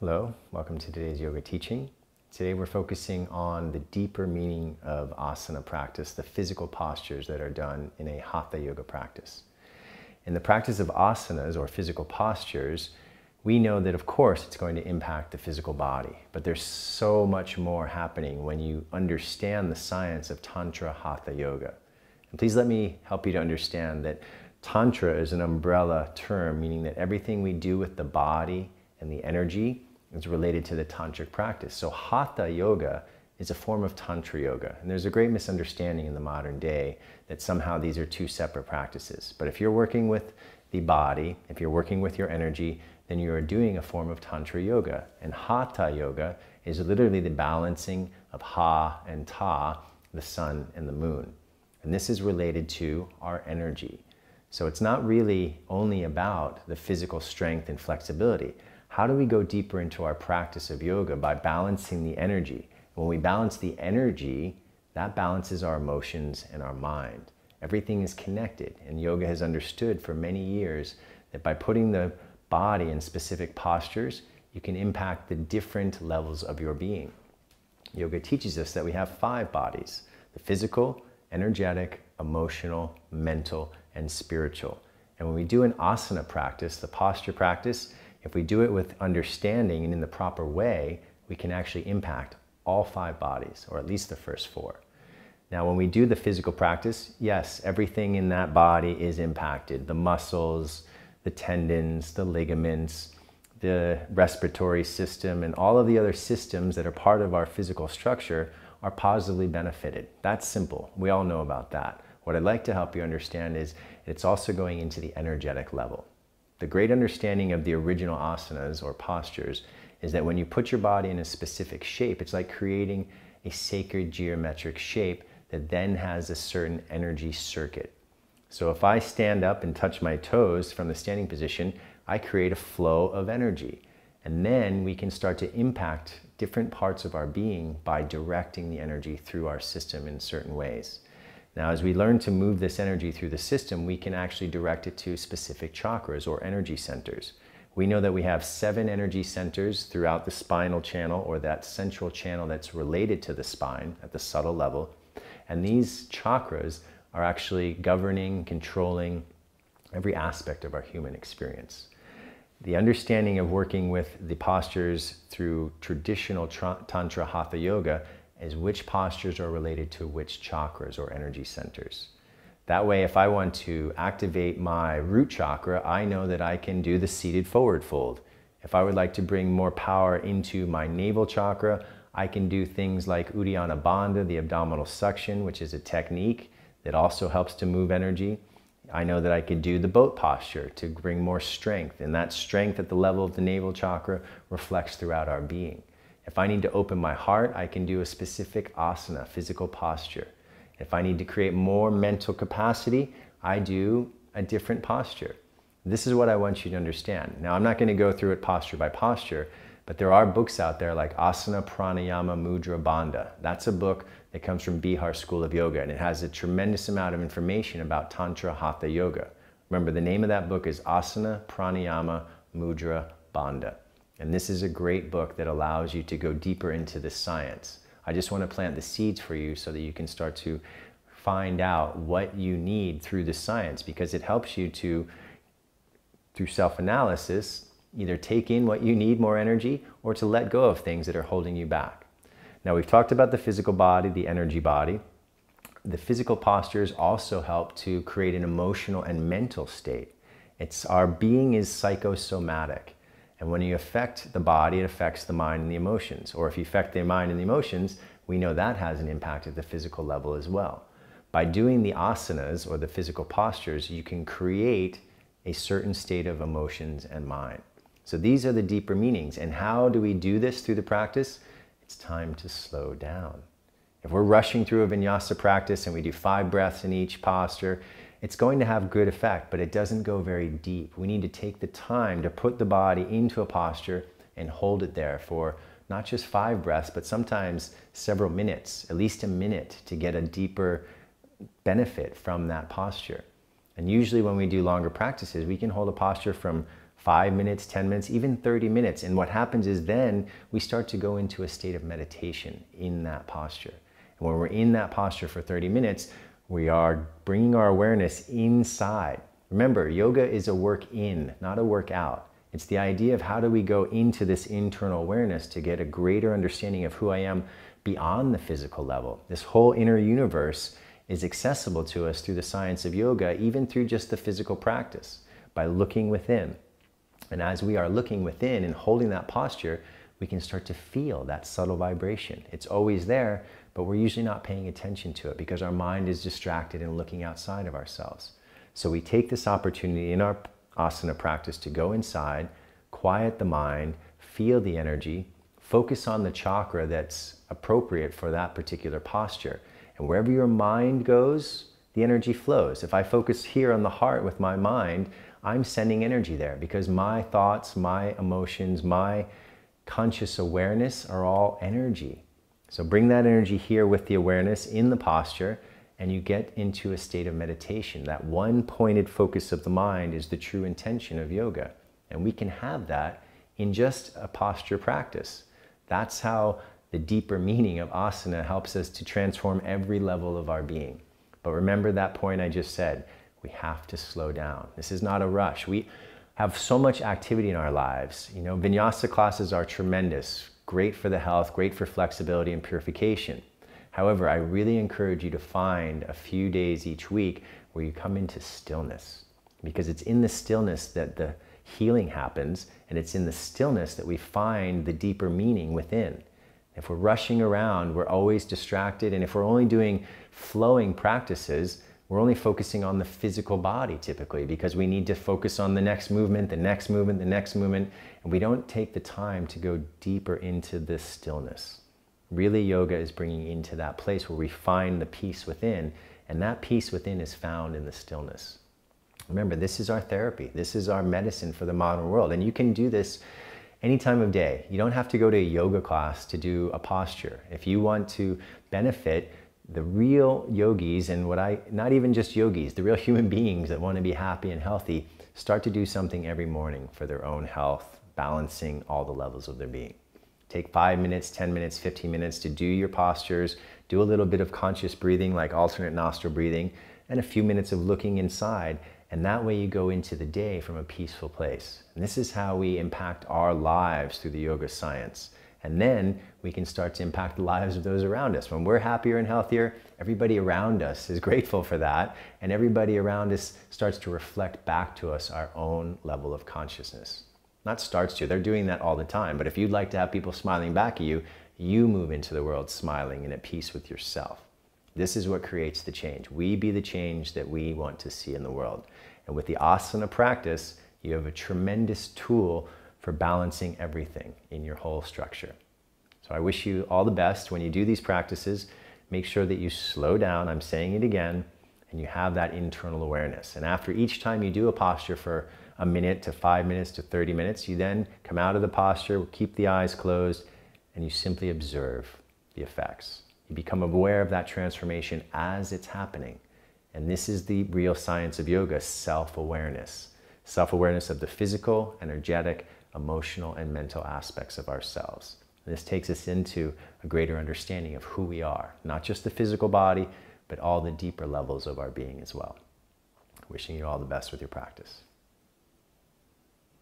Hello, welcome to today's yoga teaching. Today we're focusing on the deeper meaning of asana practice, the physical postures that are done in a Hatha Yoga practice. In the practice of asanas or physical postures, we know that of course it's going to impact the physical body, but there's so much more happening when you understand the science of Tantra Hatha Yoga. And please let me help you to understand that Tantra is an umbrella term, meaning that everything we do with the body and the energy is related to the tantric practice. So Hatha Yoga is a form of Tantra Yoga. And there's a great misunderstanding in the modern day that somehow these are two separate practices. But if you're working with the body, if you're working with your energy, then you are doing a form of Tantra Yoga. And Hatha Yoga is literally the balancing of Ha and Ta, the sun and the moon. And this is related to our energy. So it's not really only about the physical strength and flexibility. How do we go deeper into our practice of yoga? By balancing the energy. When we balance the energy, that balances our emotions and our mind. Everything is connected, and yoga has understood for many years that by putting the body in specific postures, you can impact the different levels of your being. Yoga teaches us that we have 5 bodies: the physical, energetic, emotional, mental, and spiritual. And when we do an asana practice, the posture practice, if we do it with understanding and in the proper way, we can actually impact all 5 bodies, or at least the first 4. Now, when we do the physical practice, yes, everything in that body is impacted. The muscles, the tendons, the ligaments, the respiratory system, and all of the other systems that are part of our physical structure are positively benefited. That's simple. We all know about that. What I'd like to help you understand is it's also going into the energetic level. The great understanding of the original asanas or postures is that when you put your body in a specific shape, it's like creating a sacred geometric shape that then has a certain energy circuit. So if I stand up and touch my toes from the standing position, I create a flow of energy. And then we can start to impact different parts of our being by directing the energy through our system in certain ways. Now, as we learn to move this energy through the system, we can actually direct it to specific chakras or energy centers. We know that we have 7 energy centers throughout the spinal channel, or that central channel that's related to the spine at the subtle level. And these chakras are actually governing, controlling every aspect of our human experience. The understanding of working with the postures through traditional Tantra Hatha Yoga is which postures are related to which chakras or energy centers. That way, if I want to activate my root chakra, I know that I can do the seated forward fold. If I would like to bring more power into my navel chakra, I can do things like Uddiyana Bandha, the abdominal suction, which is a technique that also helps to move energy. I know that I could do the boat posture to bring more strength, and that strength at the level of the navel chakra reflects throughout our being. If I need to open my heart, I can do a specific asana, physical posture. If I need to create more mental capacity, I do a different posture. This is what I want you to understand. Now, I'm not going to go through it posture by posture, but there are books out there like Asana, Pranayama, Mudra, Bandha. That's a book that comes from Bihar School of Yoga, and it has a tremendous amount of information about Tantra Hatha Yoga. Remember, the name of that book is Asana, Pranayama, Mudra, Bandha. And this is a great book that allows you to go deeper into the science. I just want to plant the seeds for you so that you can start to find out what you need through the science, because it helps you to, through self-analysis, either take in what you need, more energy, or to let go of things that are holding you back. Now, we've talked about the physical body, the energy body. The physical postures also help to create an emotional and mental state. Our being is psychosomatic. And when you affect the body, it affects the mind and the emotions. Or if you affect the mind and the emotions, we know that has an impact at the physical level as well. By doing the asanas, or the physical postures, you can create a certain state of emotions and mind. So these are the deeper meanings. And how do we do this through the practice? It's time to slow down. If we're rushing through a vinyasa practice and we do 5 breaths in each posture, it's going to have good effect, but it doesn't go very deep. We need to take the time to put the body into a posture and hold it there for not just 5 breaths, but sometimes several minutes, at least a minute, to get a deeper benefit from that posture. And usually when we do longer practices, we can hold a posture from 5 minutes, 10 minutes, even 30 minutes. And what happens is then we start to go into a state of meditation in that posture. And when we're in that posture for 30 minutes, we are bringing our awareness inside. Remember, yoga is a work in, not a work out. It's the idea of how do we go into this internal awareness to get a greater understanding of who I am beyond the physical level. This whole inner universe is accessible to us through the science of yoga, even through just the physical practice, by looking within. And as we are looking within and holding that posture, we can start to feel that subtle vibration. It's always there, but we're usually not paying attention to it because our mind is distracted and looking outside of ourselves. So we take this opportunity in our asana practice to go inside, quiet the mind, feel the energy, focus on the chakra that's appropriate for that particular posture. And wherever your mind goes, the energy flows. If I focus here on the heart with my mind, I'm sending energy there because my thoughts, my emotions, my conscious awareness are all energy. So bring that energy here with the awareness in the posture, and you get into a state of meditation. That one pointed focus of the mind is the true intention of yoga. And we can have that in just a posture practice. That's how the deeper meaning of asana helps us to transform every level of our being. But remember that point I just said, we have to slow down. This is not a rush. We have so much activity in our lives. You know, vinyasa classes are tremendous, great for the health, great for flexibility and purification. However, I really encourage you to find a few days each week where you come into stillness, because it's in the stillness that the healing happens, and it's in the stillness that we find the deeper meaning within. If we're rushing around, we're always distracted, and if we're only doing flowing practices, we're only focusing on the physical body typically, because we need to focus on the next movement, the next movement, the next movement, and we don't take the time to go deeper into this stillness. Really, yoga is bringing into that place where we find the peace within, and that peace within is found in the stillness. Remember, this is our therapy. This is our medicine for the modern world, and you can do this any time of day. You don't have to go to a yoga class to do a posture. If you want to benefit the real yogis, and not even just yogis, the real human beings that want to be happy and healthy, start to do something every morning for their own health, balancing all the levels of their being. Take 5 minutes, 10 minutes, 15 minutes to do your postures, do a little bit of conscious breathing like alternate nostril breathing, and a few minutes of looking inside, and that way you go into the day from a peaceful place. And this is how we impact our lives through the yoga science. And then we can start to impact the lives of those around us. When we're happier and healthier, everybody around us is grateful for that, and everybody around us starts to reflect back to us our own level of consciousness. Not starts to, they're doing that all the time, but if you'd like to have people smiling back at you, you move into the world smiling and at peace with yourself. This is what creates the change. We be the change that we want to see in the world. And with the asana practice, you have a tremendous tool for balancing everything in your whole structure. So I wish you all the best when you do these practices. Make sure that you slow down, I'm saying it again, and you have that internal awareness. And after each time you do a posture for a minute to 5 minutes to 30 minutes, you then come out of the posture, keep the eyes closed, and you simply observe the effects. You become aware of that transformation as it's happening. And this is the real science of yoga, self-awareness. Self-awareness of the physical, energetic, emotional, and mental aspects of ourselves. And this takes us into a greater understanding of who we are, not just the physical body, but all the deeper levels of our being as well. Wishing you all the best with your practice.